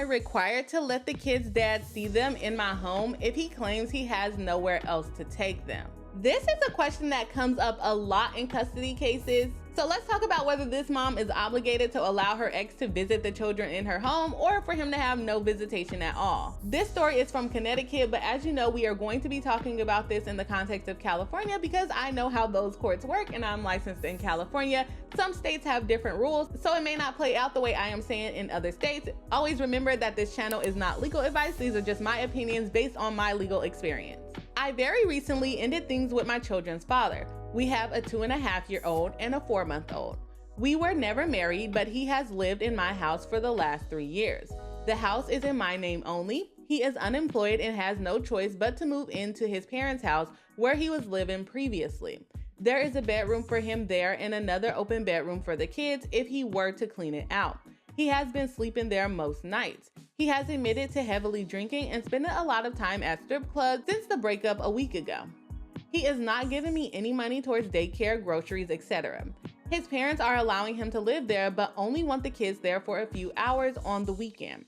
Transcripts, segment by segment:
I required to let the kid's dad see them in my home if he claims he has nowhere else to take them? This is a question that comes up a lot in custody cases. So let's talk about whether this mom is obligated to allow her ex to visit the children in her home or for him to have no visitation at all. This story is from Connecticut, but as you know, we are going to be talking about this in the context of California because I know how those courts work and I'm licensed in California. Some states have different rules, so it may not play out the way I am saying in other states. Always remember that this channel is not legal advice. These are just my opinions based on my legal experience. I very recently ended things with my children's father. We have a 2.5-year-old and a 4-month-old. We were never married, but he has lived in my house for the last 3 years. The house is in my name only. He is unemployed and has no choice but to move into his parents' house where he was living previously. There is a bedroom for him there and another open bedroom for the kids if he were to clean it out. He has been sleeping there most nights. He has admitted to heavily drinking and spending a lot of time at strip clubs since the breakup a week ago. He is not giving me any money towards daycare, groceries, etc. His parents are allowing him to live there but only want the kids there for a few hours on the weekend.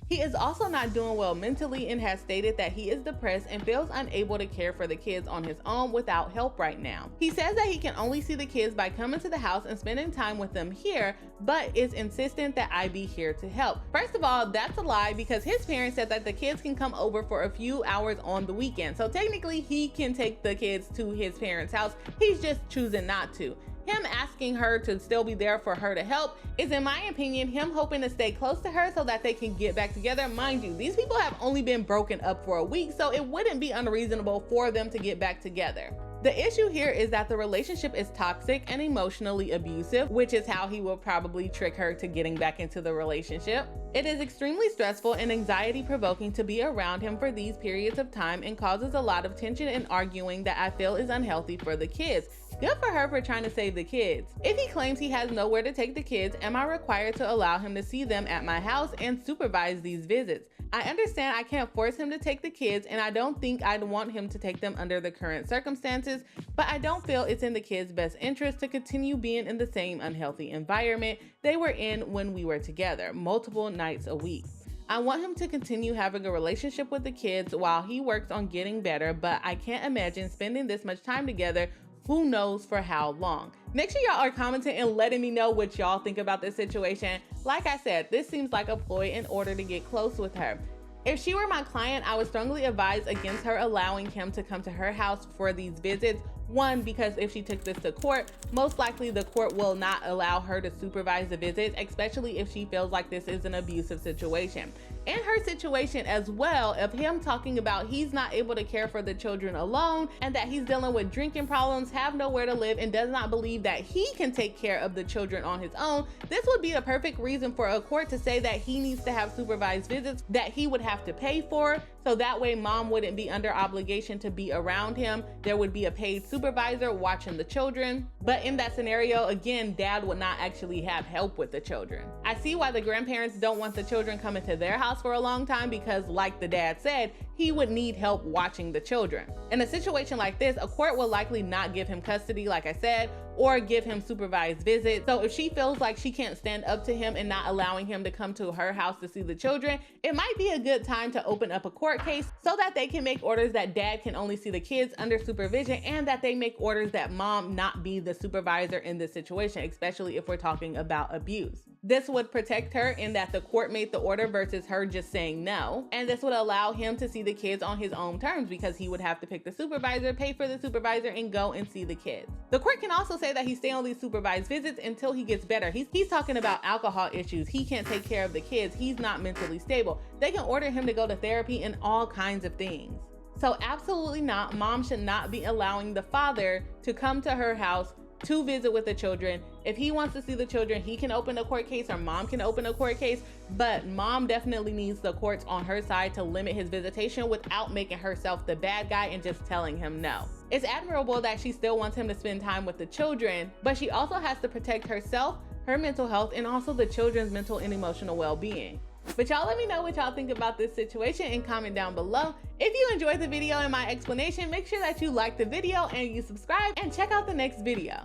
He is also not doing well mentally and has stated that he is depressed and feels unable to care for the kids on his own without help right now. He says that he can only see the kids by coming to the house and spending time with them here, but is insistent that I be here to help. First of all, that's a lie because his parents said that the kids can come over for a few hours on the weekend. So technically he can take the kids to his parents' house. He's just choosing not to. Him asking her to still be there for her to help is, in my opinion, him hoping to stay close to her so that they can get back together. Mind you, these people have only been broken up for a week, so it wouldn't be unreasonable for them to get back together. The issue here is that the relationship is toxic and emotionally abusive, which is how he will probably trick her to getting back into the relationship. It is extremely stressful and anxiety provoking to be around him for these periods of time and causes a lot of tension and arguing that I feel is unhealthy for the kids. Good for her for trying to save the kids. If he claims he has nowhere to take the kids, am I required to allow him to see them at my house and supervise these visits? I understand I can't force him to take the kids, and I don't think I'd want him to take them under the current circumstances, but I don't feel it's in the kids' best interest to continue being in the same unhealthy environment they were in when we were together, multiple nights a week. I want him to continue having a relationship with the kids while he works on getting better, but I can't imagine spending this much time together, who knows for how long. Make sure y'all are commenting and letting me know what y'all think about this situation. Like I said, this seems like a ploy in order to get close with her. If she were my client, I would strongly advise against her allowing him to come to her house for these visits. One, because if she took this to court, most likely the court will not allow her to supervise the visits, especially if she feels like this is an abusive situation. In her situation as well, of him talking about he's not able to care for the children alone and that he's dealing with drinking problems, have nowhere to live, and does not believe that he can take care of the children on his own, this would be a perfect reason for a court to say that he needs to have supervised visits that he would have to pay for. So that way mom wouldn't be under obligation to be around him. There would be a paid supervisor watching the children. But in that scenario, again, dad would not actually have help with the children. I see why the grandparents don't want the children coming to their house for a long time because, like the dad said, he would need help watching the children. In a situation like this, a court will likely not give him custody, like I said, or give him supervised visits. So if she feels like she can't stand up to him and not allowing him to come to her house to see the children, it might be a good time to open up a court case so that they can make orders that dad can only see the kids under supervision and that they make orders that mom not be the supervisor in this situation, especially if we're talking about abuse. This would protect her in that the court made the order versus her just saying no. And this would allow him to see the kids on his own terms because he would have to pick the supervisor, pay for the supervisor, and go and see the kids. The court can also say that he stay on these supervised visits until he gets better. He's talking about alcohol issues. He can't take care of the kids. He's not mentally stable. They can order him to go to therapy and all kinds of things. So absolutely not. Mom should not be allowing the father to come to her house to visit with the children. If he wants to see the children, he can open a court case or mom can open a court case, but mom definitely needs the courts on her side to limit his visitation without making herself the bad guy and just telling him no. It's admirable that she still wants him to spend time with the children, but she also has to protect herself, her mental health, and also the children's mental and emotional well-being. But y'all let me know what y'all think about this situation and comment down below. If you enjoyed the video and my explanation, make sure that you like the video and you subscribe and check out the next video.